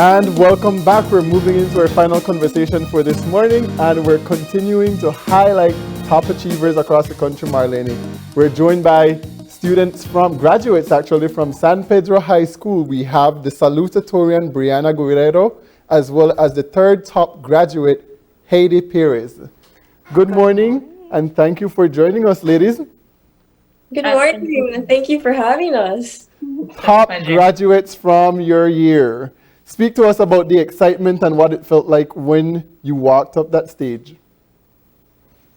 And welcome back. We're moving into our final conversation for this morning, and we're continuing to highlight top achievers across the country, Marlene. We're joined by graduates actually, from San Pedro High School. We have the Salutatorian Brianna Guerrero, as well as the third top graduate, Heidi Perez. Good morning, and thank you for joining us, ladies. Good morning, and thank you for having us. Top graduates from your year. Speak to us about the excitement and what it felt like when you walked up that stage.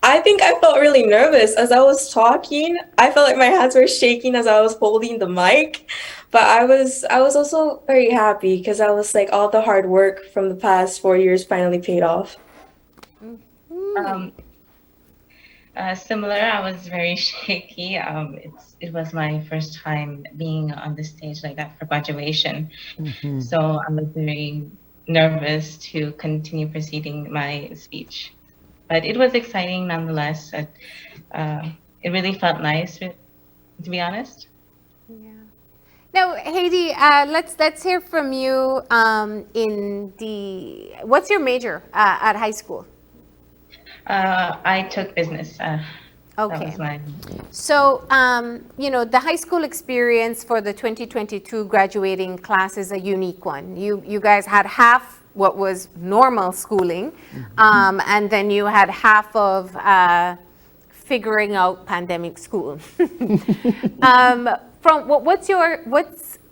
I think I felt really nervous as I was talking. I felt like my hands were shaking as I was holding the mic, but I was also very happy because I was like, all the hard work from the past 4 years finally paid off. Similar, I was very shaky. It was my first time being on the stage like that for graduation. So I was very nervous to continue proceeding my speech. But it was exciting nonetheless. It really felt nice, to be honest. Yeah. Now, Heidi, let's hear from you. What's your major at high school? I took business. Okay. So, the high school experience for the 2022 graduating class is a unique one. You guys had half what was normal schooling, and then you had half of figuring out pandemic school.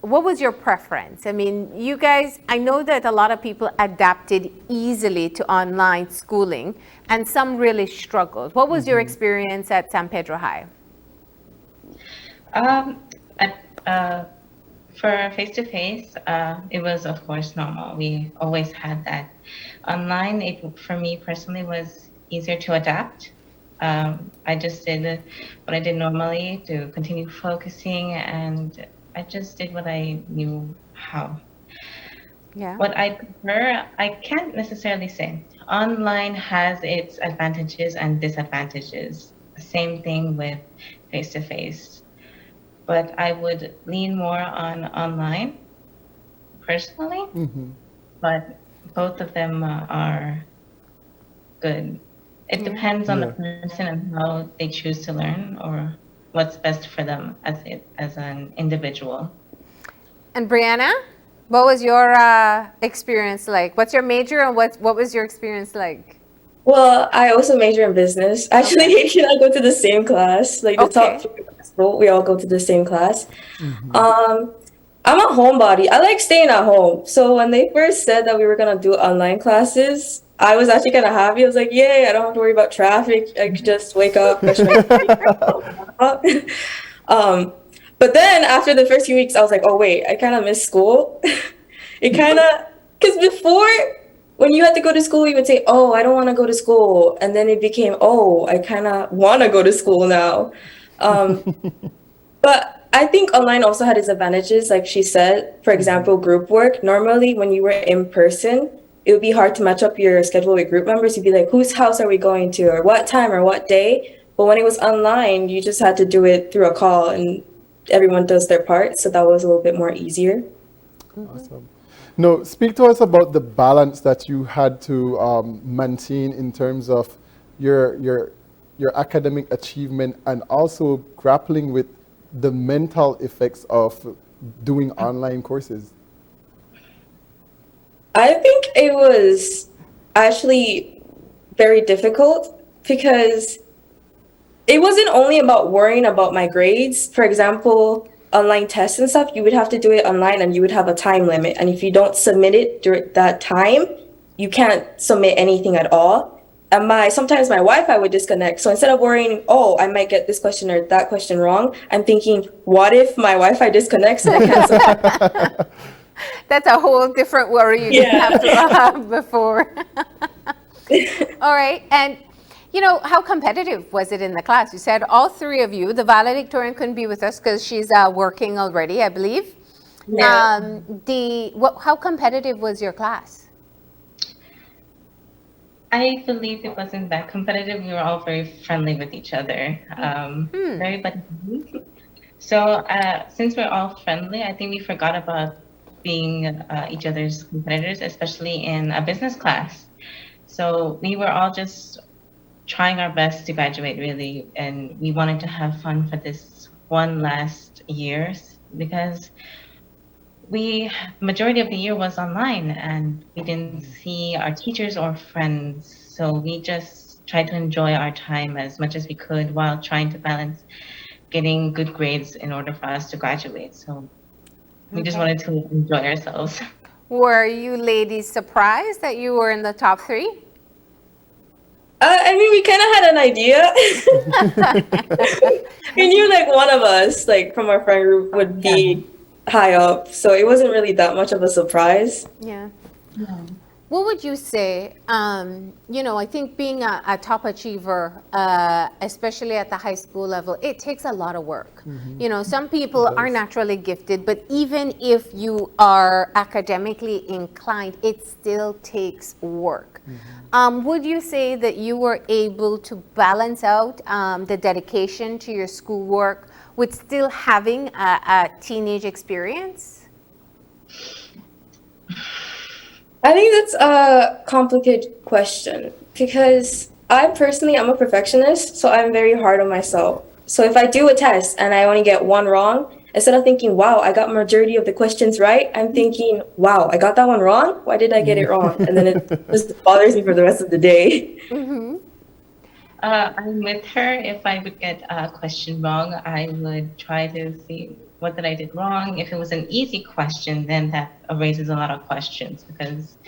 What was your preference? I mean, you guys, I know that a lot of people adapted easily to online schooling, and some really struggled. What was your experience at San Pedro High? For face-to-face, it was, of course, normal. We always had that. Online, for me personally, was easier to adapt. I just did what I did normally to continue focusing, and I just did what I knew how. Yeah. What I prefer, I can't necessarily say. Online has its advantages and disadvantages. Same thing with face-to-face. But I would lean more on online, personally. But both of them are good. It depends on the person and how they choose to learn, or what's best for them as an individual. And Brianna, what was your experience like? What's your major, and what was your experience like? Well, I also major in business. Actually, Heidi and I go to the same class. Like the top 3 of the school, we all go to the same class. I'm a homebody. I like staying at home. So when they first said that we were gonna do online classes, I was actually kind of happy. I was like, yay, I don't have to worry about traffic. I could just wake up, brush my teeth. But then after the first few weeks, I was like, oh wait, I kind of miss school. Because before, when you had to go to school, you would say, oh, I don't want to go to school. And then it became, oh, I kind of want to go to school now. But I think online also had its advantages. Like she said, for example, group work. Normally, when you were in person, it would be hard to match up your schedule with group members. You'd be like, whose house are we going to, or what time, or what day? But when it was online, you just had to do it through a call, and everyone does their part. So that was a little bit more easier. Awesome. Now, speak to us about the balance that you had to maintain in terms of your academic achievement, and also grappling with the mental effects of doing online courses. I think it was actually very difficult because it wasn't only about worrying about my grades. For example, online tests and stuff, you would have to do it online, and you would have a time limit. And if you don't submit it during that time, you can't submit anything at all. And sometimes my Wi-Fi would disconnect. So instead of worrying, oh, I might get this question or that question wrong, I'm thinking, what if my Wi-Fi disconnects and I can't submit? That's a whole different worry you didn't have to have before. All right. And, how competitive was it in the class? You said all 3 of you, the valedictorian couldn't be with us because she's working already, I believe. Yeah. How competitive was your class? I believe it wasn't that competitive. We were all very friendly with each other. Very buddy. So since we're all friendly, I think we forgot about being each other's competitors, especially in a business class. So we were all just trying our best to graduate, really, and we wanted to have fun for this one last year because we majority of the year was online and we didn't see our teachers or friends. So we just tried to enjoy our time as much as we could while trying to balance getting good grades in order for us to graduate. So we just wanted to enjoy ourselves. Were you ladies surprised that you were in the top 3? I mean, we kind of had an idea. We knew like one of us, like from our friend group, would be high up, so it wasn't really that much of a surprise. Yeah. What would you say? I think being a top achiever, especially at the high school level, it takes a lot of work. Some people are naturally gifted, but even if you are academically inclined, it still takes work. Would you say that you were able to balance out the dedication to your schoolwork with still having a teenage experience? I think that's a complicated question because I'm a perfectionist, so I'm very hard on myself. So if I do a test and I only get one wrong, instead of thinking, wow, I got majority of the questions right, I'm thinking, wow, I got that one wrong? Why did I get it wrong? And then it just bothers me for the rest of the day. I'm with her. If I would get a question wrong, I would try to see what did I did wrong. If it was an easy question, then that raises a lot of questions because,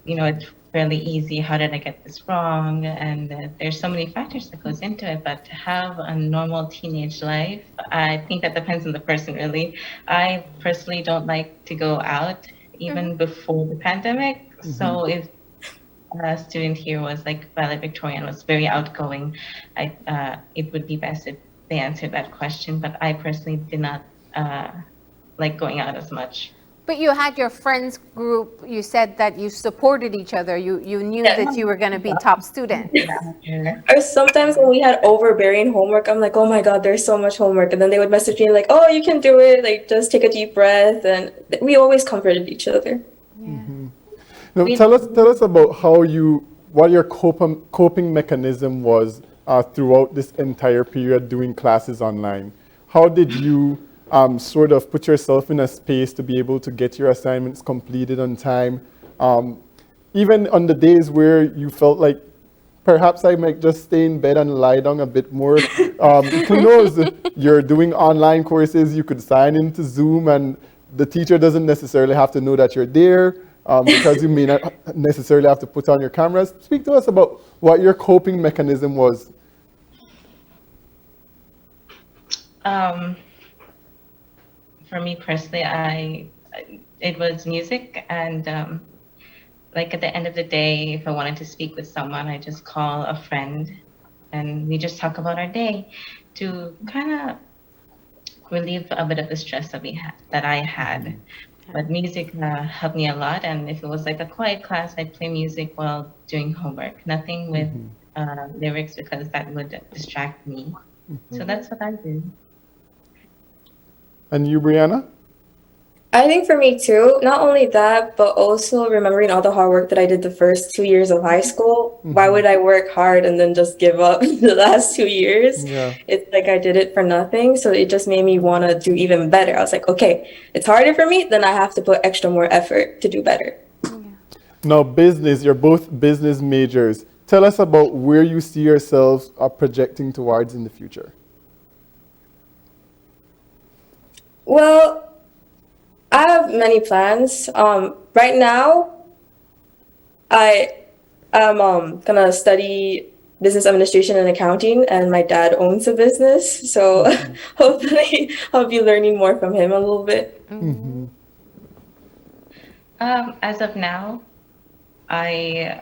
it's fairly easy. How did I get this wrong? And there's so many factors that goes into it. But to have a normal teenage life, I think that depends on the person, really. I personally don't like to go out even before the pandemic. So if a student here was like valedictorian, was very outgoing, it would be best if they answered that question. But I personally did not like going out as much. But you had your friends group, you said that you supported each other. You knew that you were going to be top student. Or sometimes when we had overbearing homework, I'm like, oh my God, there's so much homework. And then they would message me like, oh, you can do it. Like, just take a deep breath. And we always comforted each other. Now, tell us about what your coping mechanism was throughout this entire period doing classes online. How did you sort of put yourself in a space to be able to get your assignments completed on time? Even on the days where you felt like perhaps I might just stay in bed and lie down a bit more. Who knows? You're doing online courses, you could sign into Zoom and the teacher doesn't necessarily have to know that you're there. Because you may not necessarily have to put on your cameras. Speak to us about what your coping mechanism was. For me personally, it was music, and like at the end of the day, if I wanted to speak with someone, I just call a friend, and we just talk about our day to kind of relieve a bit of the stress that I had. But music helped me a lot, and if it was like a quiet class, I'd play music while doing homework. Nothing with lyrics because that would distract me. So that's what I did. And you, Brianna? I think for me too, not only that, but also remembering all the hard work that I did the first 2 years of high school. Why would I work hard and then just give up the last 2 years? Yeah. It's like I did it for nothing. So it just made me want to do even better. I was like, okay, it's harder for me, then I have to put extra more effort to do better. Now, you're both business majors. Tell us about where you see yourselves projecting towards in the future. Well, I have many plans. Right now, I am gonna study business administration and accounting, and my dad owns a business, so hopefully I'll be learning more from him a little bit. As of now, I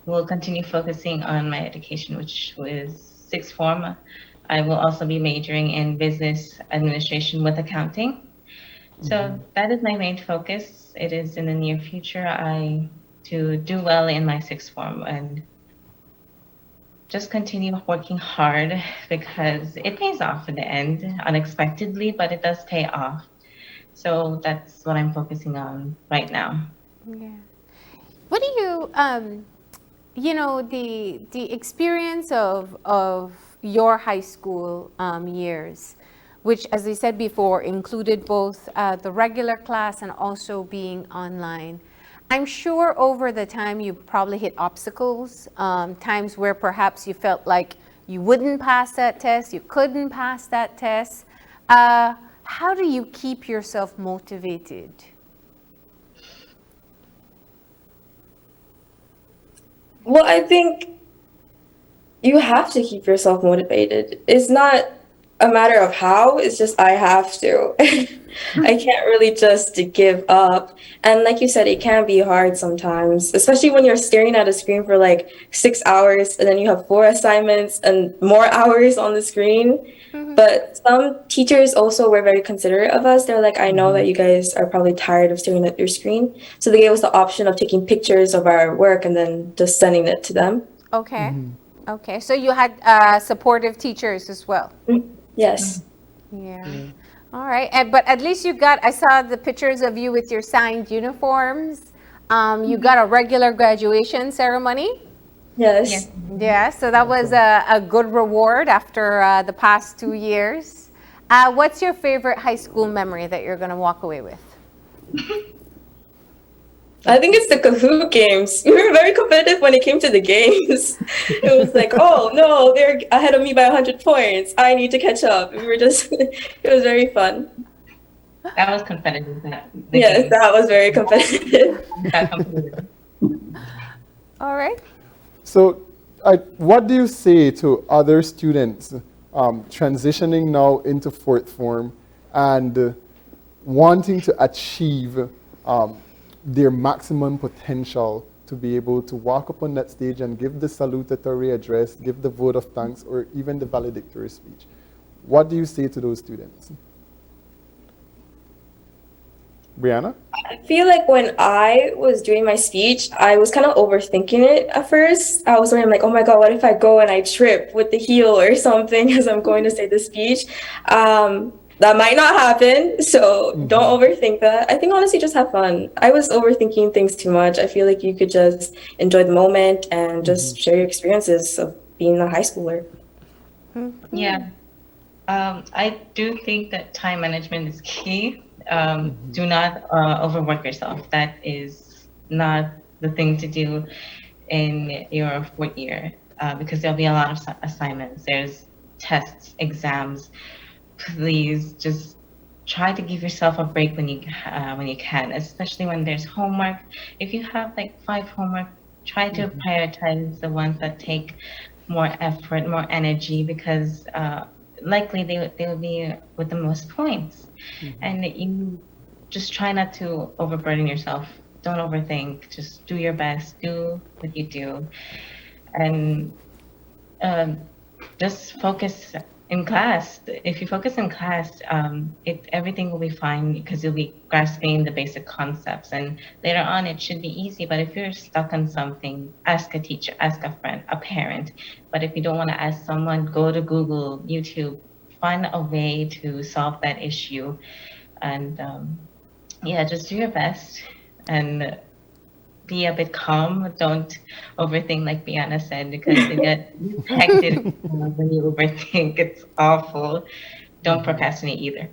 will continue focusing on my education, which was sixth form. I will also be majoring in business administration with accounting. So that is my main focus. It is in the near future to do well in my sixth form and just continue working hard because it pays off in the end, unexpectedly, but it does pay off. So that's what I'm focusing on right now. Yeah. What do you, the experience of your high school years, which, as I said before, included both the regular class and also being online. I'm sure over the time you probably hit obstacles, times where perhaps you felt like you wouldn't pass that test, you couldn't pass that test. How do you keep yourself motivated? Well, I think you have to keep yourself motivated. It's not a matter of how, it's just I have to. I can't really just give up. And like you said, it can be hard sometimes, especially when you're staring at a screen for like 6 hours and then you have 4 assignments and more hours on the screen. But some teachers also were very considerate of us. They're like, I know that you guys are probably tired of staring at your screen. So they gave us the option of taking pictures of our work and then just sending it to them. Okay. Okay. So you had supportive teachers as well. Yes. Yeah. All right. But at least I saw the pictures of you with your signed uniforms. You got a regular graduation ceremony. Yes. Yeah. So that was a good reward after the past 2 years. What's your favorite high school memory that you're going to walk away with? I think it's the Kahoot games. We were very competitive when it came to the games. It was like, oh no, they're ahead of me by 100 points. I need to catch up. We were just, it was very fun. That was competitive. Yes, that was very competitive. All right. So, what do you say to other students transitioning now into fourth form and wanting to achieve their maximum potential to be able to walk up on that stage and give the salutatory address, give the vote of thanks, or even the valedictory speech? What do you say to those students? Brianna? I feel like when I was doing my speech, I was kind of overthinking it at first. I was wondering, like, oh my God, what if I go and I trip with the heel or something as I'm going to say the speech? That might not happen, so don't overthink that. I think honestly, just have fun. I was overthinking things too much. I feel like you could just enjoy the moment and just share your experiences of being a high schooler. Yeah. I do think that time management is key. Do not overwork yourself. That is not the thing to do in your fourth year because there'll be a lot of assignments. There's tests, exams. Please just try to give yourself a break when you can, especially when there's homework. If you have like 5 homework, try to prioritize the ones that take more effort, more energy, because likely they will be with the most points. And you just try not to overburden yourself. Don't overthink. Just do your best. Do what you do, and just focus in class. If you focus in class, everything will be fine because you'll be grasping the basic concepts, and later on it should be easy. But if you're stuck on something, ask a teacher, ask a friend, a parent. But if you don't want to ask someone, go to Google, YouTube, find a way to solve that issue, and just do your best and be a bit calm. Don't overthink, like Brianna said, because you get hectic when you overthink. It's awful. Don't procrastinate either.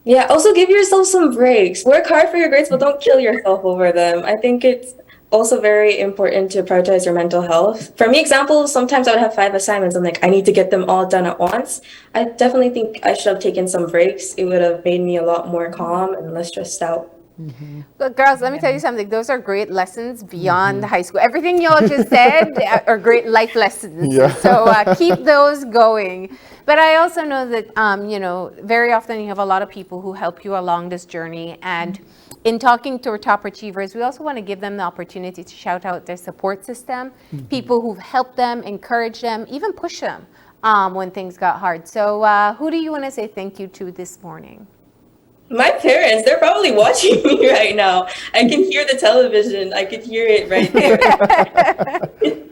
Yeah, also give yourself some breaks. Work hard for your grades, but don't kill yourself over them. I think it's also very important to prioritize your mental health. For me, example, sometimes I would have 5 assignments. I'm like, I need to get them all done at once. I definitely think I should have taken some breaks. It would have made me a lot more calm and less stressed out. But girls, let me tell you something. Those are great lessons beyond high school. Everything y'all just said are great life lessons. Yeah. So keep those going. But I also know that, very often you have a lot of people who help you along this journey. And in talking to our top achievers, we also want to give them the opportunity to shout out their support system, people who've helped them, encouraged them, even push them when things got hard. So who do you want to say thank you to this morning? My parents, they're probably watching me right now. I can hear the television. I could hear it right there.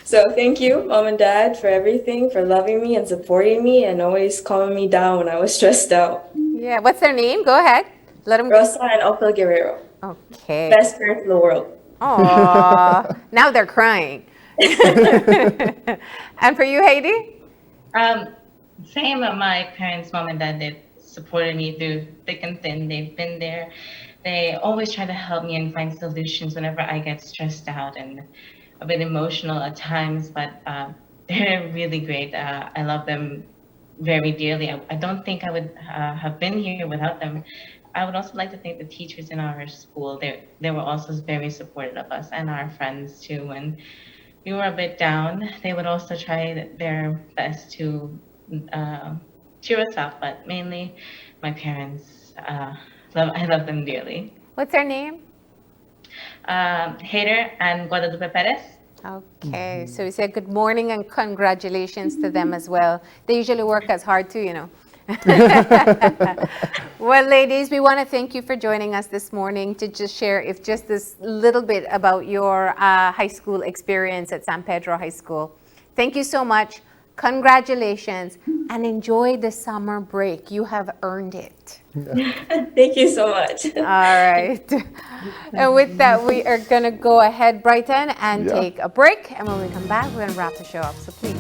So thank you, Mom and Dad, for everything, for loving me and supporting me and always calming me down when I was stressed out. Yeah, what's their name? Go ahead. Let them. Rosa and Opel Guerrero. Okay. Best parents in the world. Oh, now they're crying. And for you, Heidi? Same. My parents, mom and dad, they've supported me through thick and thin. They've been there. They always try to help me and find solutions whenever I get stressed out and a bit emotional at times, but they're really great. I love them very dearly. I don't think I would have been here without them. I would also like to thank the teachers in our school. They were also very supportive of us and our friends too. When we were a bit down, they would also try their best to cheer us up, but mainly my parents. I love them dearly. What's her name? Hader and Guadalupe Perez. Okay, so we said good morning and congratulations to them as well. They usually work as hard too, you know. Well, ladies, we want to thank you for joining us this morning to just share if just this little bit about your high school experience at San Pedro High School. Thank you so much. Congratulations and enjoy the summer break. You have earned it. Thank you so much. All right. And with that, we are going to go ahead, Brighton, and take a break. And when we come back, we're going to wrap the show up. So please